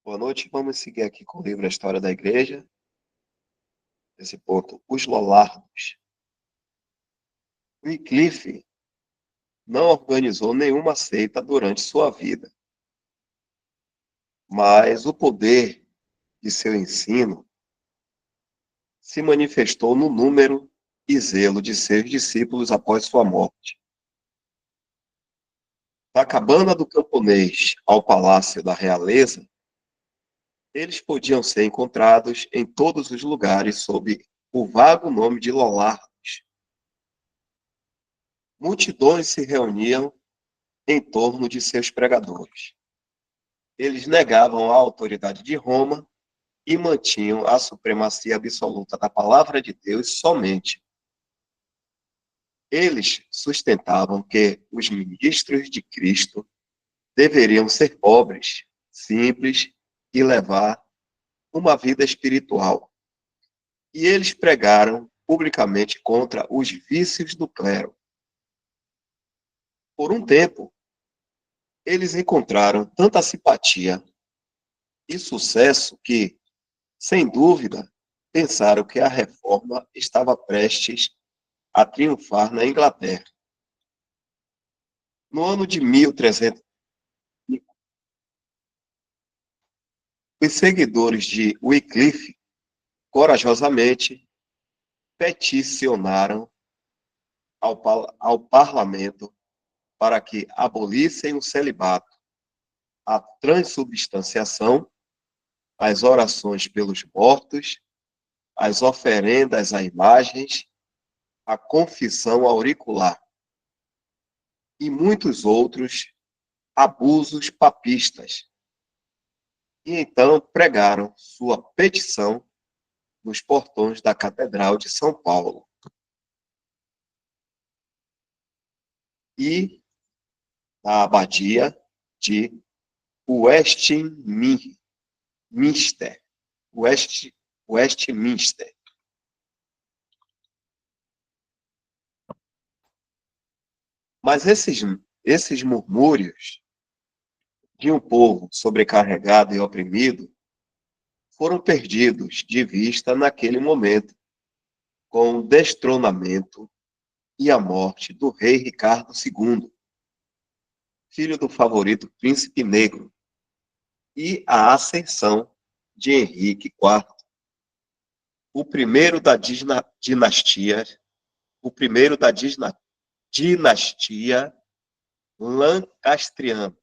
Boa noite, vamos seguir aqui com o livro A História da Igreja. Esse ponto, os Lollardos. Wycliffe não organizou nenhuma seita durante sua vida, mas o poder de seu ensino se manifestou no número e zelo de seus discípulos após sua morte. Da cabana do camponês ao palácio da realeza, eles podiam ser encontrados em todos os lugares sob o vago nome de Lollardos. Multidões se reuniam em torno de seus pregadores. Eles negavam a autoridade de Roma e mantinham a supremacia absoluta da palavra de Deus somente. Eles sustentavam que os ministros de Cristo deveriam ser pobres, simples e levar uma vida espiritual. E eles pregaram publicamente contra os vícios do clero. Por um tempo, eles encontraram tanta simpatia e sucesso que, sem dúvida, pensaram que a reforma estava prestes a triunfar na Inglaterra. No ano de 1300, os seguidores de Wycliffe corajosamente peticionaram ao parlamento para que abolissem o celibato, a transubstanciação, as orações pelos mortos, as oferendas a imagens, a confissão auricular e muitos outros abusos papistas. E então pregaram sua petição nos portões da Catedral de São Paulo. E na abadia de Westminster. Westminster. Mas esses murmúrios de um povo sobrecarregado e oprimido foram perdidos de vista naquele momento, com o destronamento e a morte do rei Ricardo II, filho do favorito príncipe negro, e a ascensão de Henrique IV, o primeiro da dinastia lancastriana.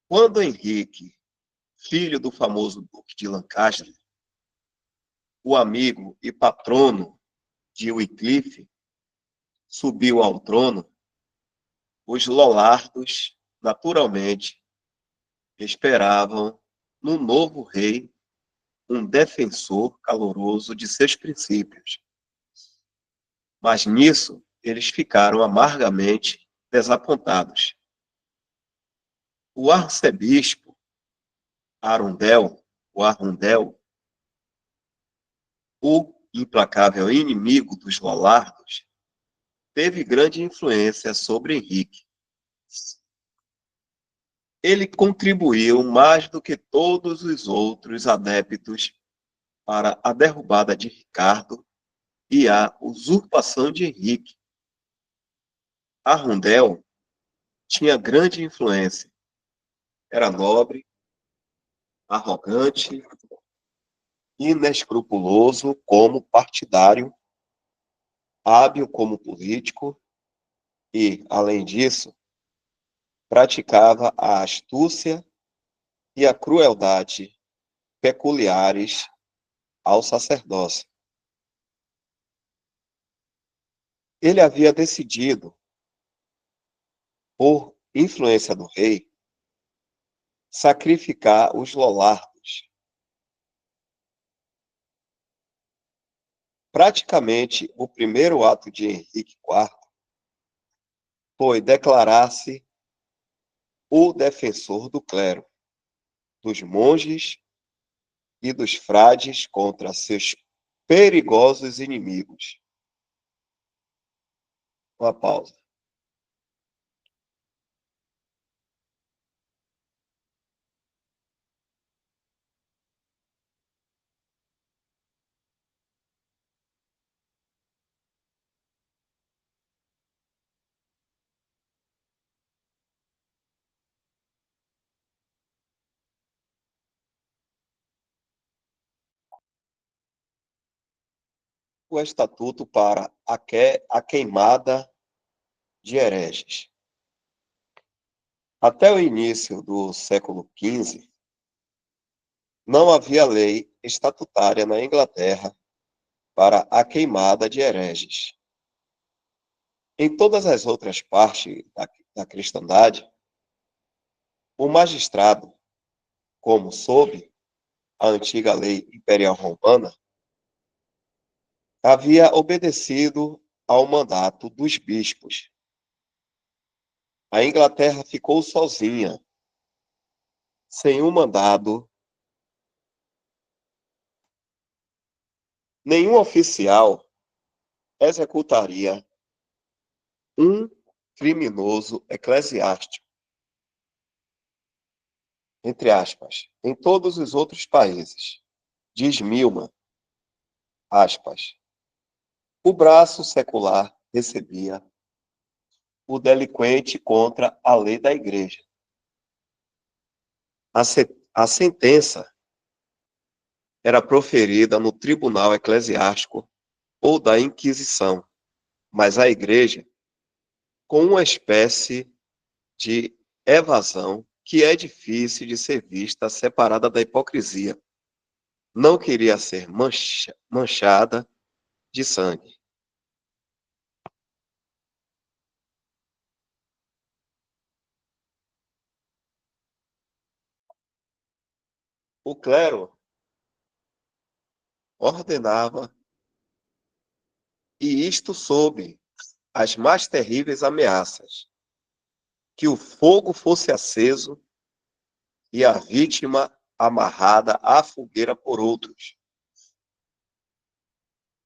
Quando Henrique, filho do famoso Duque de Lancaster, o amigo e patrono de Wycliffe, subiu ao trono, os Lollardos, naturalmente, esperavam no novo rei um defensor caloroso de seus princípios. Mas nisso, eles ficaram amargamente desapontados. O arcebispo Arundel, o implacável inimigo dos Lollardos, teve grande influência sobre Henrique. Ele contribuiu mais do que todos os outros adeptos para a derrubada de Ricardo e a usurpação de Henrique. Arundel tinha grande influência. Era nobre, arrogante, inescrupuloso como partidário, hábil como político e, além disso, praticava a astúcia e a crueldade peculiares ao sacerdócio. Ele havia decidido, por influência do rei, sacrificar os Lollardos. Praticamente, o primeiro ato de Henrique IV foi declarar-se o defensor do clero, dos monges e dos frades contra seus perigosos inimigos. Uma pausa. o Estatuto para a queimada de hereges. Até o início do século XV, não havia lei estatutária na Inglaterra para a queimada de hereges. Em todas as outras partes da cristandade, o magistrado, como sob a antiga lei imperial romana, havia obedecido ao mandato dos bispos. A Inglaterra ficou sozinha, sem um mandado. Nenhum oficial executaria um criminoso eclesiástico, entre aspas, em todos os outros países. Diz Milman, aspas, o braço secular recebia o delinquente contra a lei da igreja. A sentença era proferida no tribunal eclesiástico ou da Inquisição, mas a igreja, com uma espécie de evasão que é difícil de ser vista separada da hipocrisia, não queria ser manchada de sangue. O clero ordenava, e isto sob as mais terríveis ameaças, que o fogo fosse aceso e a vítima amarrada à fogueira por outros,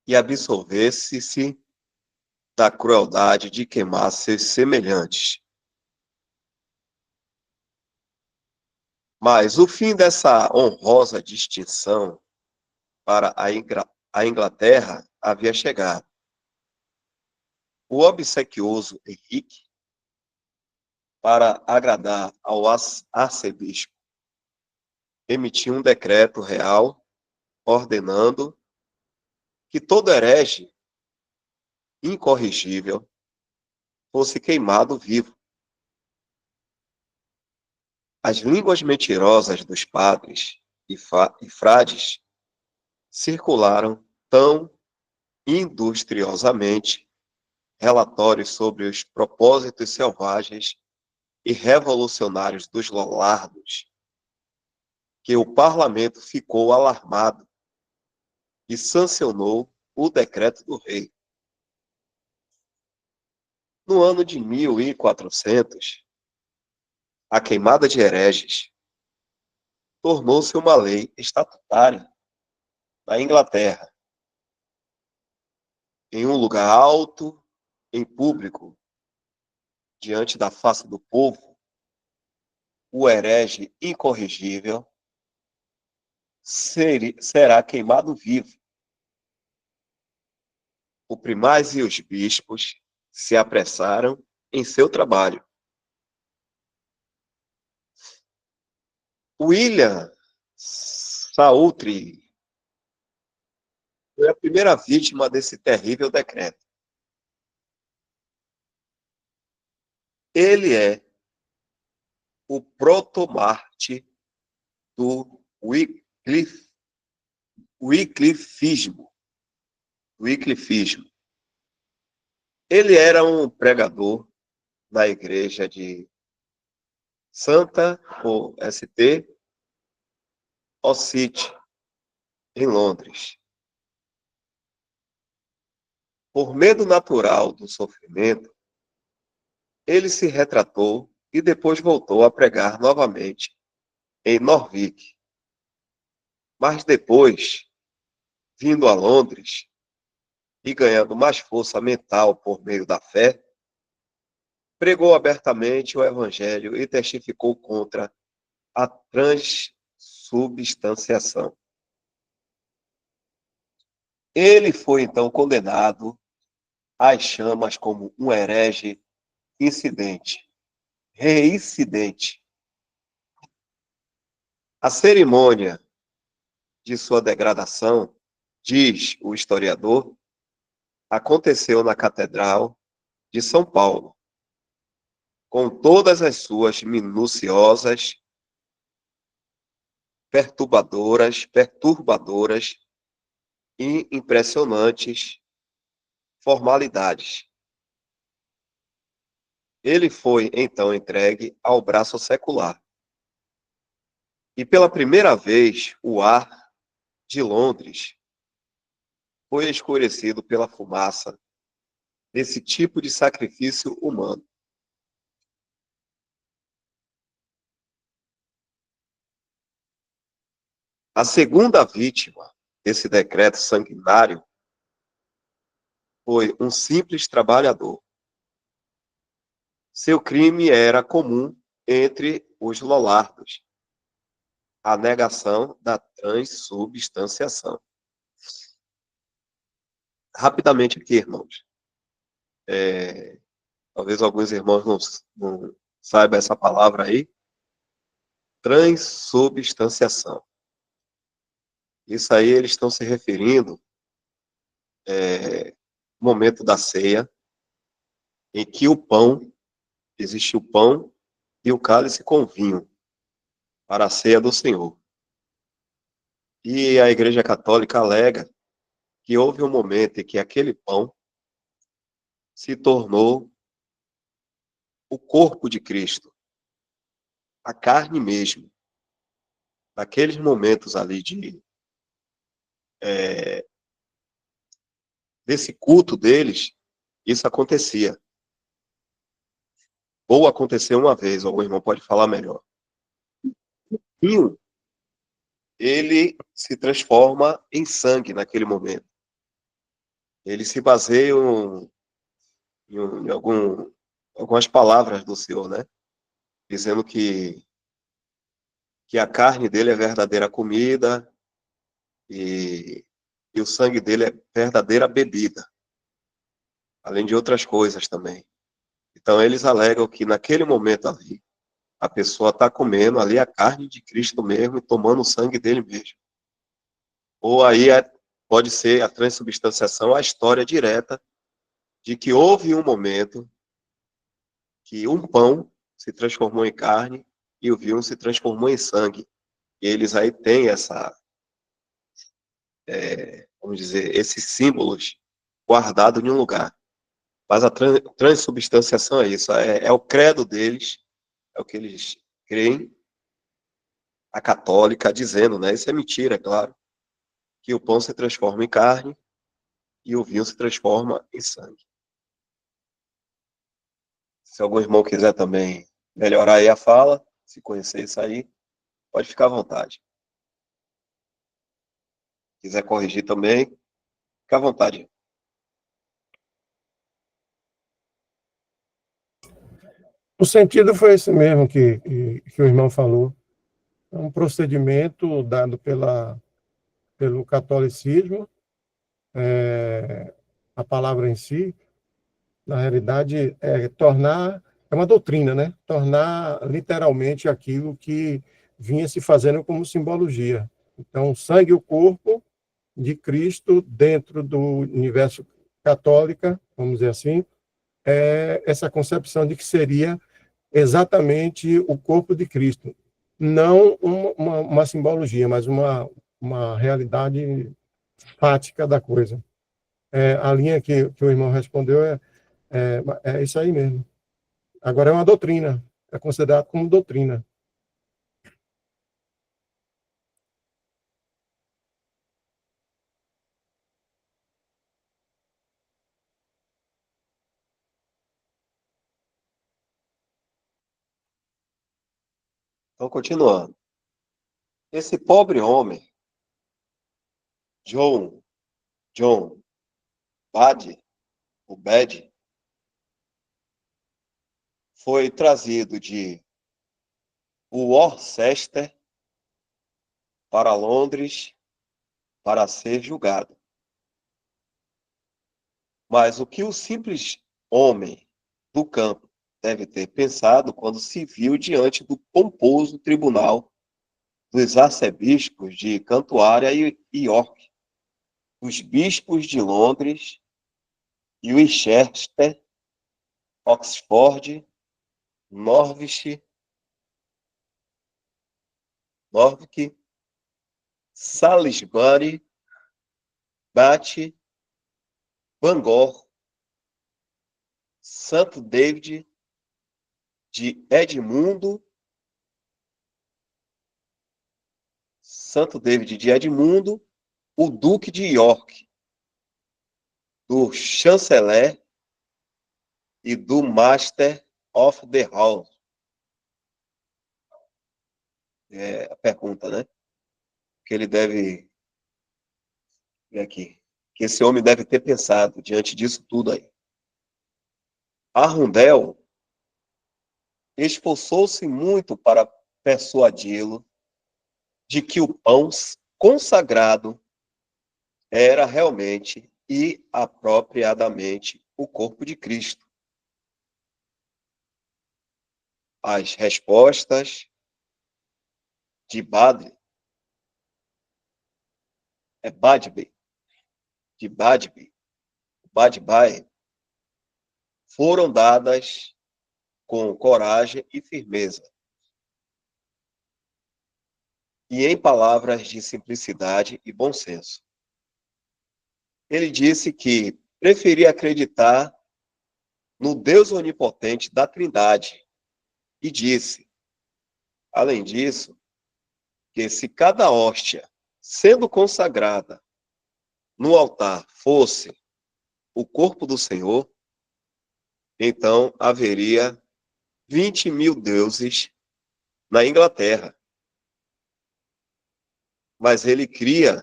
e absolvesse-se da crueldade de queimar seus semelhantes. Mas o fim dessa honrosa distinção para a Inglaterra havia chegado. O obsequioso Henrique, para agradar ao arcebispo, emitiu um decreto real ordenando que todo herege incorrigível fosse queimado vivo. As línguas mentirosas dos padres e frades circularam tão industriosamente relatórios sobre os propósitos selvagens e revolucionários dos lollardos, que o parlamento ficou alarmado e sancionou o decreto do rei. No ano de 1400, a queimada de hereges tornou-se uma lei estatutária na Inglaterra. Em um lugar alto, em público, diante da face do povo, o herege incorrigível será queimado vivo. O primaz e os bispos se apressaram em seu trabalho. William Salisbury foi a primeira vítima desse terrível decreto. Ele é o protomarte do wyclifismo. Ele era um pregador da igreja de Santa ou St. Ossite, em Londres. Por medo natural do sofrimento, ele se retratou e depois voltou a pregar novamente em Norwich. Mas depois, vindo a Londres e ganhando mais força mental por meio da fé, pregou abertamente o evangelho e testificou contra a transubstanciação. Ele foi então condenado às chamas como um herege reincidente. A cerimônia de sua degradação, diz o historiador, aconteceu na Catedral de São Paulo, com todas as suas minuciosas, perturbadoras e impressionantes formalidades. Ele foi, então, entregue ao braço secular. E pela primeira vez, o ar de Londres foi escurecido pela fumaça desse tipo de sacrifício humano. A segunda vítima desse decreto sanguinário foi um simples trabalhador. Seu crime era comum entre os lollardos, a negação da transubstanciação. Rapidamente aqui, irmãos. Talvez alguns irmãos não saibam essa palavra aí. Transubstanciação. Isso aí eles estão se referindo no momento da ceia, em que existe o pão e o cálice com vinho para a ceia do Senhor. E a Igreja Católica alega que houve um momento em que aquele pão se tornou o corpo de Cristo, a carne mesmo. Naqueles momentos ali desse culto deles, isso acontecia. Ou aconteceu uma vez, algum irmão pode falar melhor. O vinho, ele se transforma em sangue naquele momento. Ele se baseia em algumas palavras do Senhor, né? Dizendo que a carne dele é verdadeira comida e o sangue dele é verdadeira bebida, além de outras coisas também. Então, eles alegam que naquele momento ali, a pessoa está comendo ali a carne de Cristo mesmo e tomando o sangue dele mesmo. Ou aí pode ser a transubstanciação, a história direta de que houve um momento que um pão se transformou em carne e o vinho se transformou em sangue. E eles aí têm vamos dizer, esses símbolos guardados em um lugar. Mas a transubstanciação é isso, é o credo deles, é o que eles creem, a católica dizendo, né? Isso é mentira, é claro, que o pão se transforma em carne e o vinho se transforma em sangue. Se algum irmão quiser também melhorar aí a fala, se conhecer isso aí, pode ficar à vontade. Quiser corrigir também, fica à vontade. O sentido foi esse mesmo que o irmão falou. É um procedimento dado pelo catolicismo. A palavra em si, na realidade, é uma doutrina, né? Tornar literalmente aquilo que vinha se fazendo como simbologia. Então, o sangue e o corpo de Cristo dentro do universo católico, vamos dizer assim, é essa concepção de que seria exatamente o corpo de Cristo. Não uma simbologia, mas uma realidade fática da coisa. A linha que o irmão respondeu é isso aí mesmo. Agora é uma doutrina, é considerado como doutrina. Então, continuando. Esse pobre homem, John Bad, foi trazido de Worcester para Londres para ser julgado. Mas o que o simples homem do campo deve ter pensado quando se viu diante do pomposo tribunal dos arcebispos de Cantuária e York, dos bispos de Londres Winchester, Oxford, Norwich, Salisbury, Bath, Bangor, Santo David de Edmundo, o Duque de York, do Chanceler e do Master of the House. É a pergunta, né? Que ele deve... aqui. Que esse homem deve ter pensado diante disso tudo aí. Arundel esforçou-se muito para persuadi-lo de que o pão consagrado era realmente e apropriadamente o corpo de Cristo. As respostas de Badby, foram dadas com coragem e firmeza, e em palavras de simplicidade e bom senso. Ele disse que preferia acreditar no Deus onipotente da Trindade, e disse, além disso, que se cada hóstia, sendo consagrada no altar, fosse o corpo do Senhor, então haveria 20.000 deuses na Inglaterra. Mas ele cria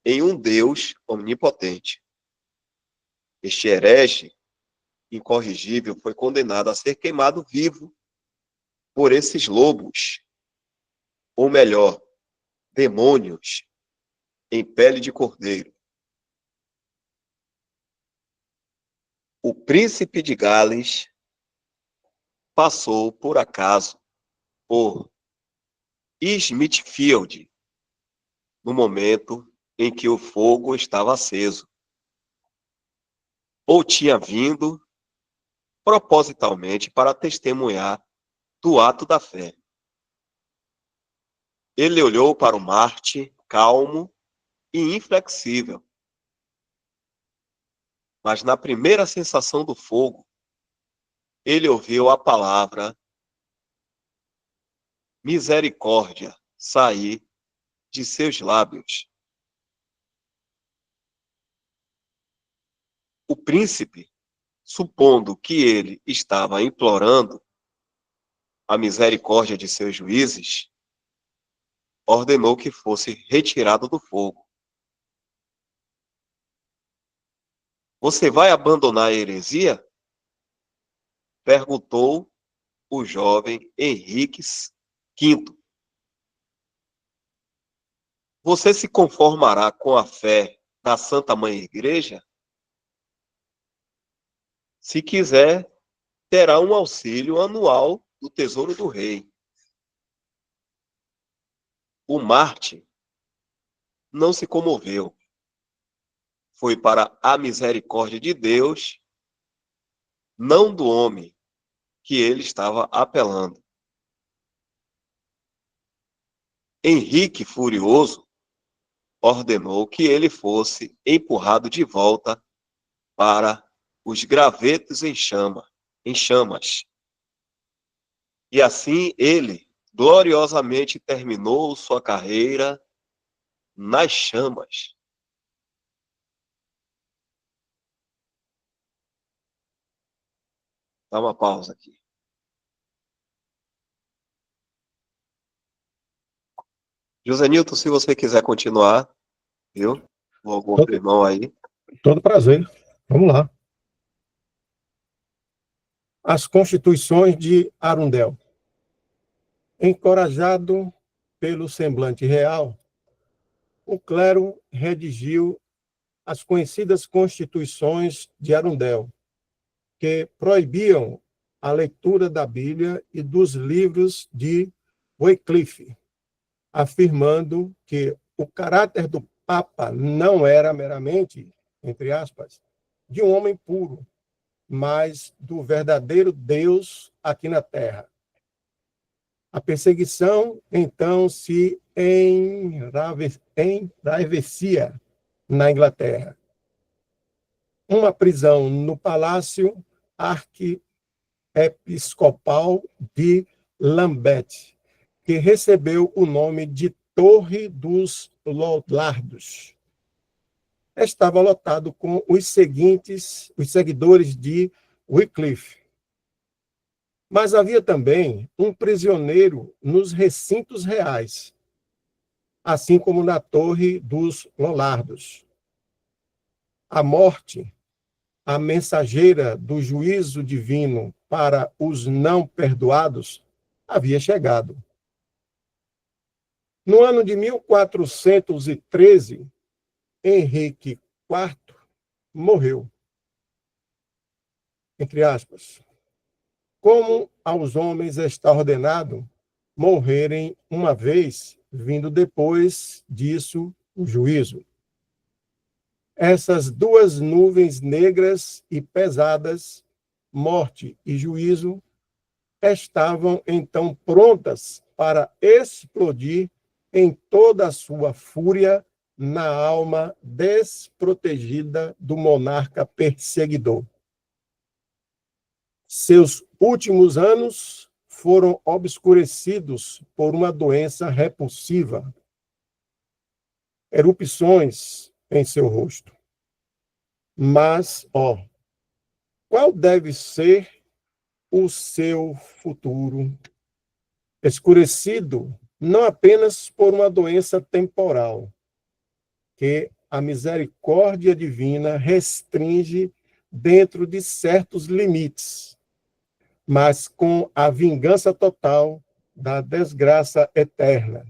em um Deus onipotente. Este herege incorrigível foi condenado a ser queimado vivo por esses lobos, ou melhor, demônios, em pele de cordeiro. O príncipe de Gales passou, por acaso, por Smithfield, no momento em que o fogo estava aceso, ou tinha vindo propositalmente para testemunhar do ato da fé. Ele olhou para o Marte, calmo e inflexível. Mas na primeira sensação do fogo, ele ouviu a palavra misericórdia sair de seus lábios. O príncipe, supondo que ele estava implorando a misericórdia de seus juízes, ordenou que fosse retirado do fogo. Você vai abandonar a heresia? Perguntou o jovem Henrique V. Você se conformará com a fé da Santa Mãe Igreja? Se quiser, terá um auxílio anual do Tesouro do Rei. O Marte não se comoveu. Foi para a misericórdia de Deus, não do homem, que ele estava apelando. Henrique, furioso, ordenou que ele fosse empurrado de volta para os gravetos em chamas. E assim ele gloriosamente terminou sua carreira nas chamas. Dá uma pausa aqui. José Nilton, se você quiser continuar, viu? Ou algum outro irmão aí. Todo prazer. Vamos lá. As Constituições de Arundel. Encorajado pelo semblante real, o clero redigiu as conhecidas Constituições de Arundel, que proibiam a leitura da Bíblia e dos livros de Wycliffe, afirmando que o caráter do Papa não era meramente entre aspas, de um homem puro, mas do verdadeiro Deus aqui na terra. A perseguição, então, se enraivecia na Inglaterra. Uma prisão no Palácio Arquiepiscopal de Lambeth, que recebeu o nome de Torre dos Lollardos. Estava lotado com os seguidores de Wycliffe. Mas havia também um prisioneiro nos recintos reais, assim como na Torre dos Lollardos. A morte, a mensageira do juízo divino para os não perdoados, havia chegado. No ano de 1413, Henrique IV morreu. Entre aspas. Como aos homens está ordenado morrerem uma vez, vindo depois disso o juízo. Essas duas nuvens negras e pesadas, morte e juízo, estavam então prontas para explodir em toda a sua fúria na alma desprotegida do monarca perseguidor. Seus últimos anos foram obscurecidos por uma doença repulsiva, erupções em seu rosto. Mas, qual deve ser o seu futuro? Escurecido não apenas por uma doença temporal, que a misericórdia divina restringe dentro de certos limites, mas com a vingança total da desgraça eterna.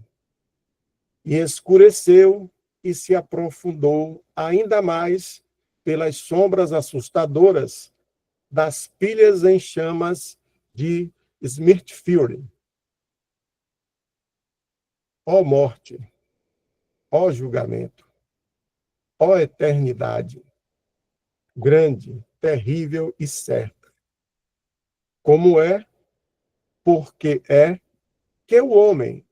E escureceu e se aprofundou ainda mais pelas sombras assustadoras das pilhas em chamas de Smithfield. Ó morte, ó julgamento, ó eternidade, grande, terrível e certa. Como é, porque é, que o homem,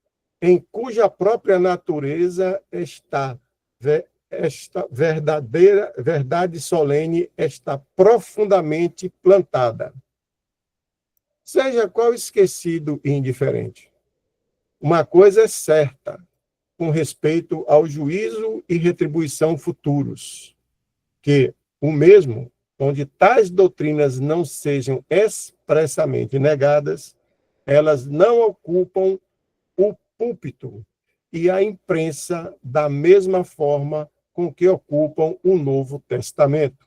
em cuja própria natureza está esta verdadeira verdade solene, está profundamente plantada. Seja qual esquecido e indiferente. Uma coisa é certa, com respeito ao juízo e retribuição futuros, que o mesmo, onde tais doutrinas não sejam expressamente negadas, elas não ocupam o púlpito e a imprensa da mesma forma com que ocupam o Novo Testamento.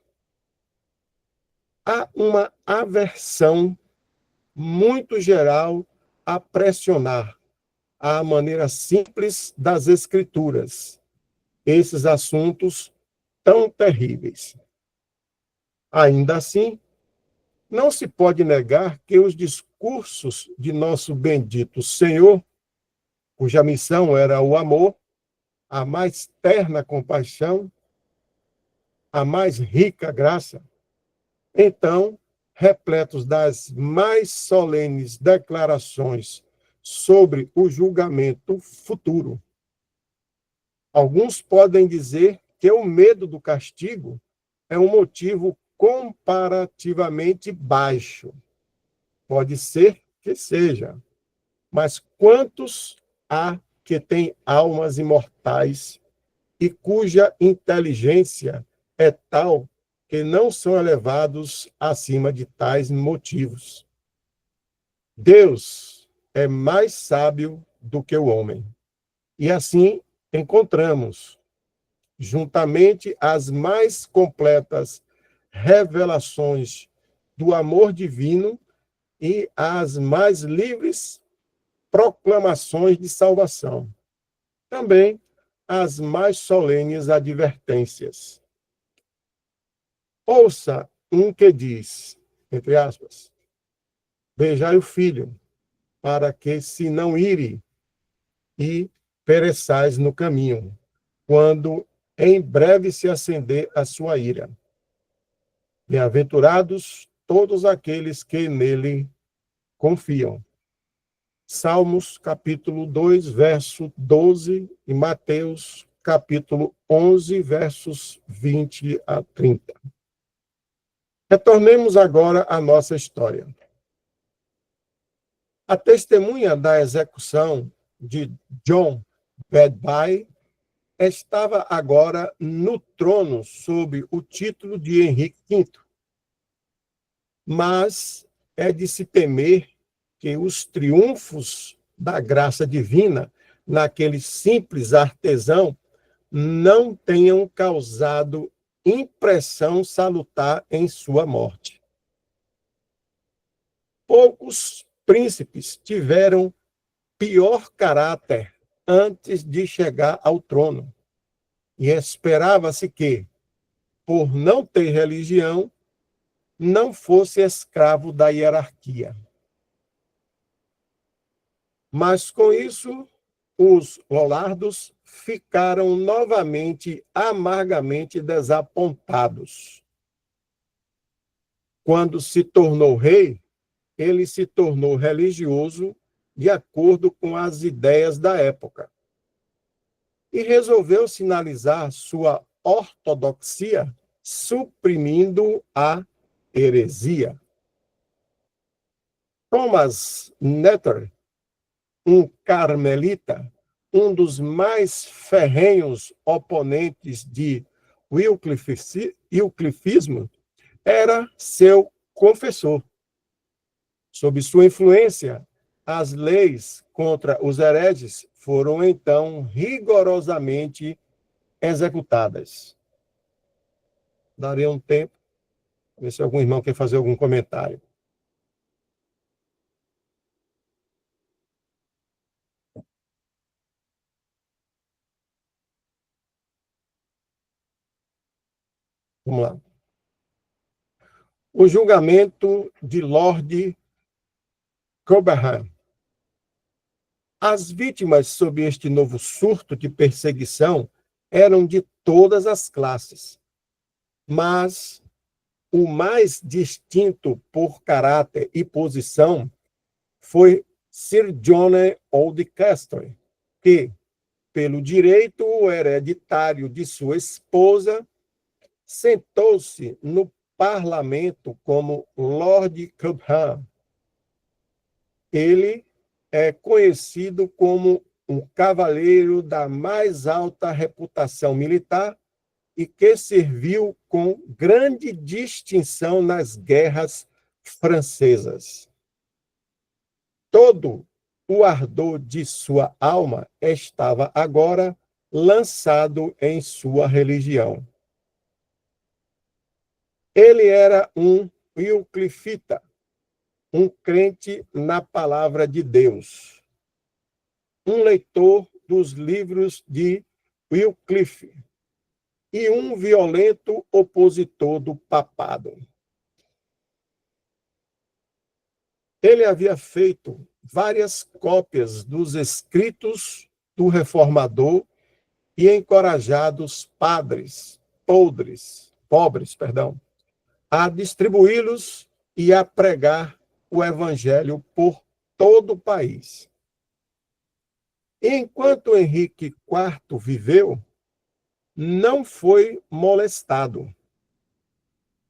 Há uma aversão muito geral a pressionar a maneira simples das Escrituras esses assuntos tão terríveis. Ainda assim, não se pode negar que os discursos de nosso bendito Senhor, cuja missão era o amor, a mais terna compaixão, a mais rica graça, então, repletos das mais solenes declarações sobre o julgamento futuro. Alguns podem dizer que o medo do castigo é um motivo comparativamente baixo. Pode ser que seja, mas quantos há que têm almas imortais e cuja inteligência é tal que não são elevados acima de tais motivos? Deus é mais sábio do que o homem. E assim encontramos, juntamente as mais completas revelações do amor divino e as mais livres proclamações de salvação. Também as mais solenes advertências. Ouça um que diz, entre aspas, beijai o filho, para que se não ire e pereçais no caminho, quando em breve se acender a sua ira. Bem-aventurados todos aqueles que nele confiam. Salmos, capítulo 2, verso 12, e Mateus, capítulo 11, versos 20 a 30. Retornemos agora à nossa história. A testemunha da execução de John Bedby estava agora no trono sob o título de Henrique V. Mas é de se temer que os triunfos da graça divina naquele simples artesão não tenham causado impressão salutar em sua morte. Poucos príncipes tiveram pior caráter antes de chegar ao trono, e esperava-se que, por não ter religião, não fosse escravo da hierarquia. Mas, com isso, os Lollardos ficaram novamente amargamente desapontados. Quando se tornou rei, ele se tornou religioso de acordo com as ideias da época e resolveu sinalizar sua ortodoxia suprimindo a heresia. Thomas Netter, um carmelita, um dos mais ferrenhos oponentes de Wyclifismo, era seu confessor. Sob sua influência, as leis contra os hereges foram, então, rigorosamente executadas. Darei um tempo, ver se algum irmão quer fazer algum comentário. Vamos lá. O julgamento de Lord Cobham. As vítimas sob este novo surto de perseguição eram de todas as classes, mas o mais distinto por caráter e posição foi Sir John Oldcastle, que, pelo direito hereditário de sua esposa, sentou-se no parlamento como Lord Cobham. Ele é conhecido como um cavaleiro da mais alta reputação militar e que serviu com grande distinção nas guerras francesas. Todo o ardor de sua alma estava agora lançado em sua religião. Ele era um Wyclifita, um crente na palavra de Deus, um leitor dos livros de Wycliffe e um violento opositor do papado. Ele havia feito várias cópias dos escritos do reformador e encorajado os pobres, a distribuí-los e a pregar o evangelho por todo o país. Enquanto Henrique IV viveu, não foi molestado.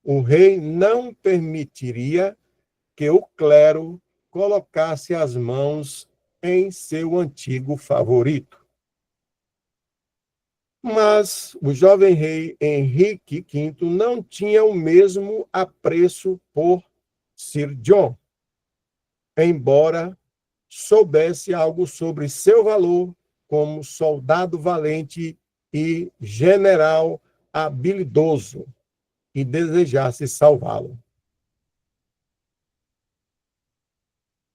O rei não permitiria que o clero colocasse as mãos em seu antigo favorito. Mas o jovem rei Henrique V não tinha o mesmo apreço por Sir John, embora soubesse algo sobre seu valor como soldado valente e general habilidoso e desejasse salvá-lo.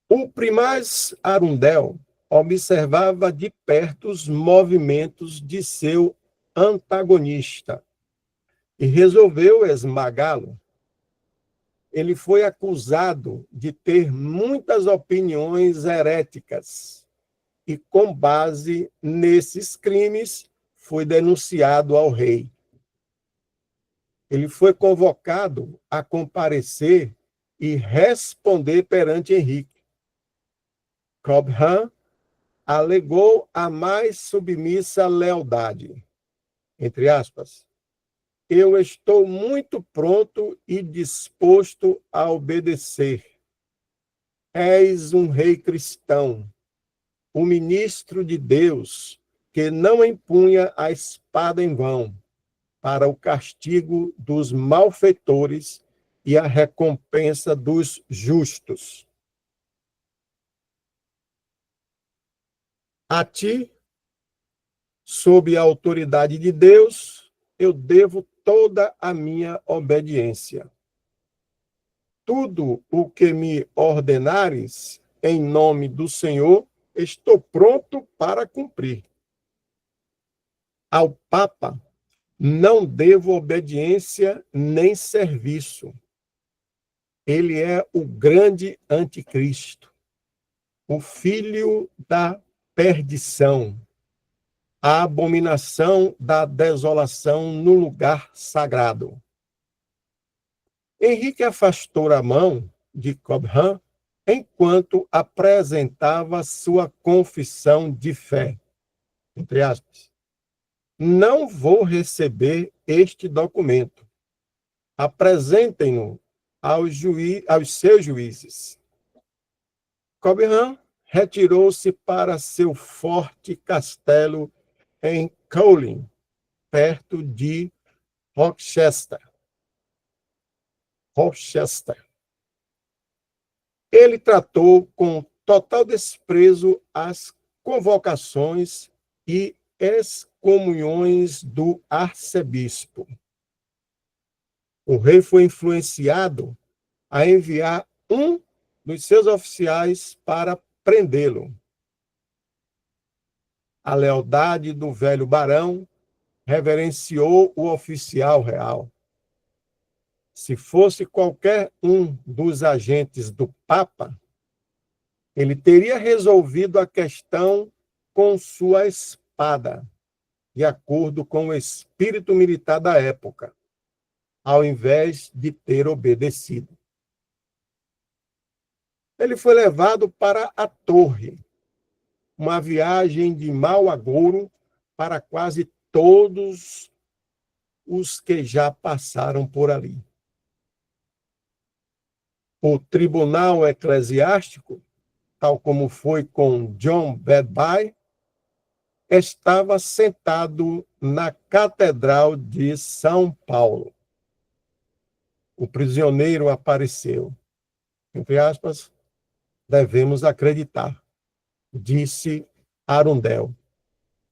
O primaz Arundel observava de perto os movimentos de seu antagonista e resolveu esmagá-lo. Ele foi acusado de ter muitas opiniões heréticas e, com base nesses crimes, foi denunciado ao rei. Ele foi convocado a comparecer e responder perante Henrique. Cobham alegou a mais submissa lealdade. Entre aspas, eu estou muito pronto e disposto a obedecer. És um rei cristão, um ministro de Deus, que não empunha a espada em vão, para o castigo dos malfeitores e a recompensa dos justos. A ti, sob a autoridade de Deus, eu devo toda a minha obediência. Tudo o que me ordenares, em nome do Senhor, estou pronto para cumprir. Ao Papa, não devo obediência nem serviço. Ele é o grande anticristo, o filho da perdição, a abominação da desolação no lugar sagrado. Henrique afastou a mão de Cobham enquanto apresentava sua confissão de fé. Entre aspas. Não vou receber este documento. Apresentem-no aos seus juízes. Cobham retirou-se para seu forte castelo em Cowling, perto de Rochester. Ele tratou com total desprezo as convocações e excomunhões do arcebispo. O rei foi influenciado a enviar um dos seus oficiais para prendê-lo. A lealdade do velho barão reverenciou o oficial real. Se fosse qualquer um dos agentes do Papa, ele teria resolvido a questão com sua espada, de acordo com o espírito militar da época, ao invés de ter obedecido. Ele foi levado para a torre, uma viagem de mau agouro para quase todos os que já passaram por ali. O tribunal eclesiástico, tal como foi com John Bedby, estava sentado na Catedral de São Paulo. O prisioneiro apareceu. Entre aspas, devemos acreditar, disse Arundel.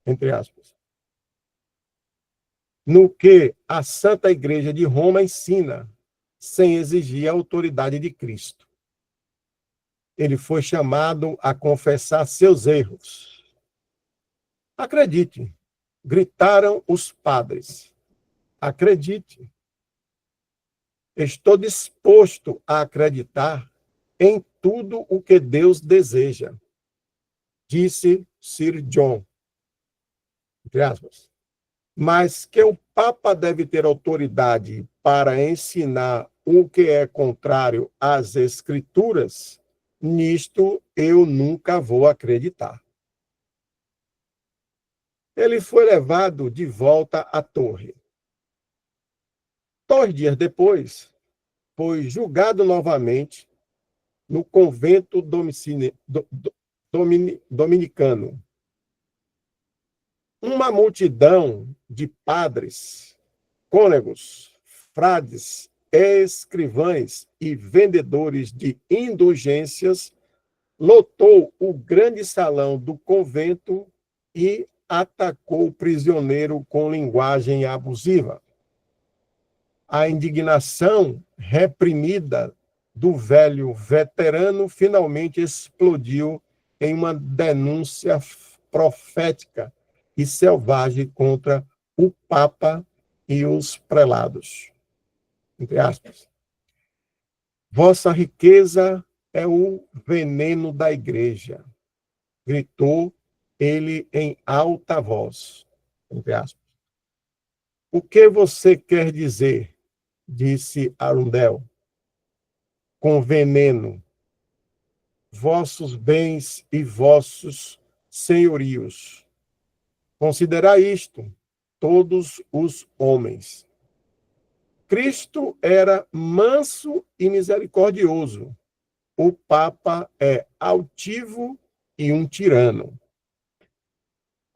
Entre aspas. No que a Santa Igreja de Roma ensina, sem exigir a autoridade de Cristo. Ele foi chamado a confessar seus erros. Acredite, gritaram os padres. Acredite. Estou disposto a acreditar em tudo o que Deus deseja, disse Sir John. Entre aspas. Mas que o Papa deve ter autoridade para ensinar o que é contrário às Escrituras, nisto eu nunca vou acreditar. Ele foi levado de volta à torre. 2 dias depois, foi julgado novamente no convento dominicano. Uma multidão de padres, cônegos, frades, escrivães e vendedores de indulgências lotou o grande salão do convento e atacou o prisioneiro com linguagem abusiva. A indignação reprimida do velho veterano finalmente explodiu em uma denúncia profética e selvagem contra o Papa e os prelados. Entre aspas. Vossa riqueza é o veneno da igreja, gritou ele em alta voz. entre aspas. O que você quer dizer? Disse Arundel. Com veneno, vossos bens e vossos senhorios. Considerai isto, todos os homens. Cristo era manso e misericordioso. O Papa é altivo e um tirano.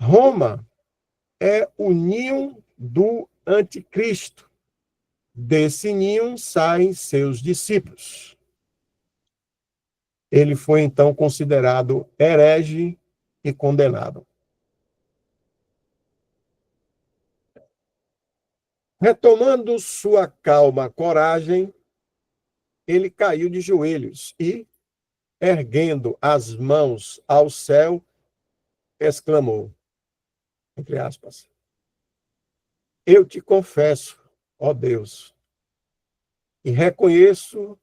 Roma é o ninho do anticristo. Desse ninho saem seus discípulos. Ele foi então considerado herege e condenado. Retomando sua calma coragem, ele caiu de joelhos e, erguendo as mãos ao céu, exclamou, entre aspas, eu te confesso, ó Deus, e reconheço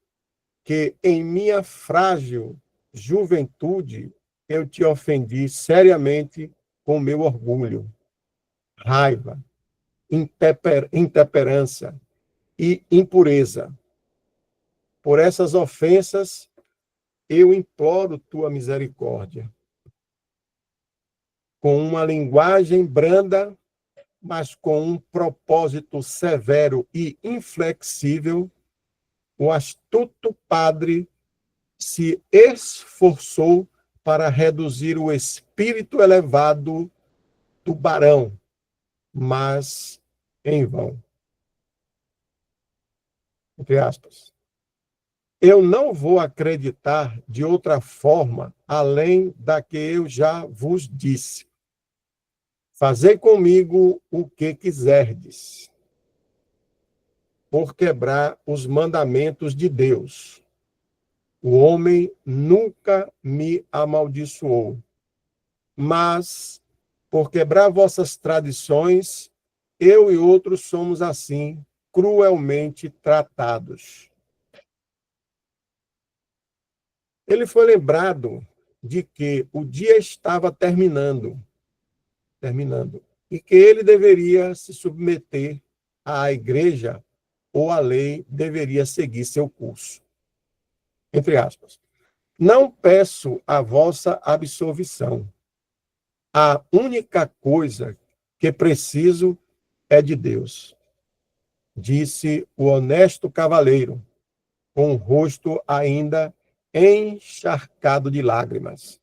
que em minha frágil juventude eu te ofendi seriamente com meu orgulho, raiva, intemperança e impureza. Por essas ofensas, eu imploro tua misericórdia. Com uma linguagem branda, mas com um propósito severo e inflexível, o astuto padre se esforçou para reduzir o espírito elevado do barão, mas em vão. Entre aspas. Eu não vou acreditar de outra forma, além da que eu já vos disse. Fazei comigo o que quiserdes, por quebrar os mandamentos de Deus. O homem nunca me amaldiçoou, mas, por quebrar vossas tradições, eu e outros somos assim, cruelmente tratados. Ele foi lembrado de que o dia estava terminando, e que ele deveria se submeter à igreja ou a lei deveria seguir seu curso. Entre aspas. Não peço a vossa absolvição. A única coisa que preciso é de Deus, disse o honesto cavaleiro, com o rosto ainda encharcado de lágrimas.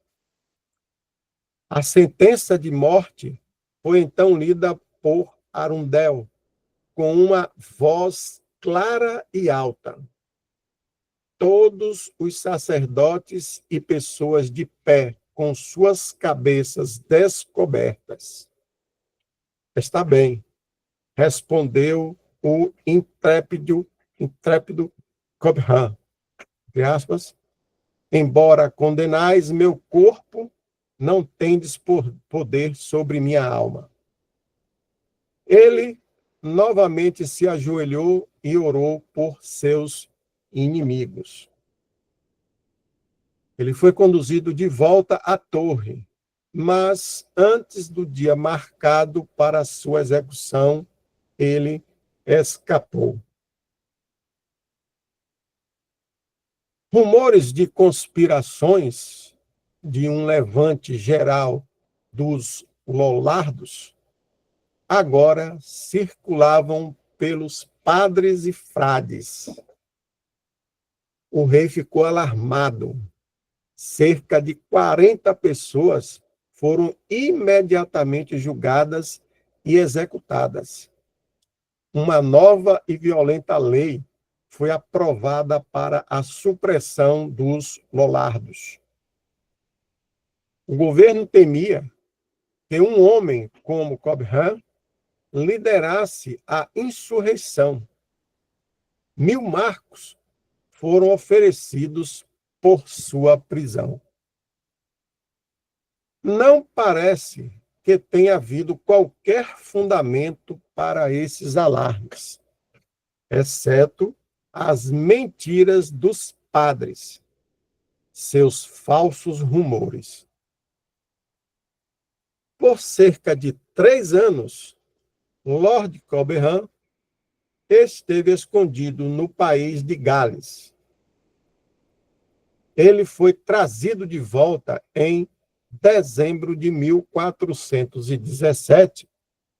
A sentença de morte foi então lida por Arundel, com uma voz clara e alta. Todos os sacerdotes e pessoas de pé, com suas cabeças descobertas. Está bem, respondeu o intrépido Cobham, entre aspas, embora condenais meu corpo, não tendes poder sobre minha alma. Ele novamente se ajoelhou e orou por seus inimigos. Ele foi conduzido de volta à torre, mas antes do dia marcado para a sua execução, ele escapou. Rumores de conspirações de um levante geral dos Lollardos agora circulavam pelos padres e frades. O rei ficou alarmado. Cerca de 40 pessoas foram imediatamente julgadas e executadas. Uma nova e violenta lei foi aprovada para a supressão dos Lollardos. O governo temia que um homem como Cobham liderasse a insurreição. 1000 marcos foram oferecidos por sua prisão. Não parece que tenha havido qualquer fundamento para esses alarmes, exceto as mentiras dos padres, seus falsos rumores. por cerca de 3 anos, Lord Cobham esteve escondido no país de Gales. Ele foi trazido de volta em dezembro de 1417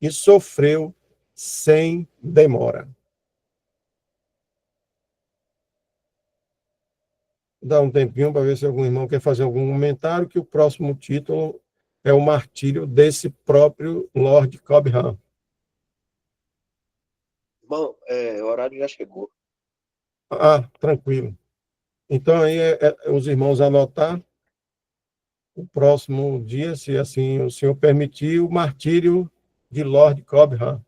e sofreu sem demora. Dá um tempinho para ver se algum irmão quer fazer algum comentário, que o próximo título é o martírio desse próprio Lord Cobham. Irmão, o horário já chegou. Ah, tranquilo. Então, aí os irmãos anotar o próximo dia, se assim o senhor permitir, o martírio de Lord Cobham.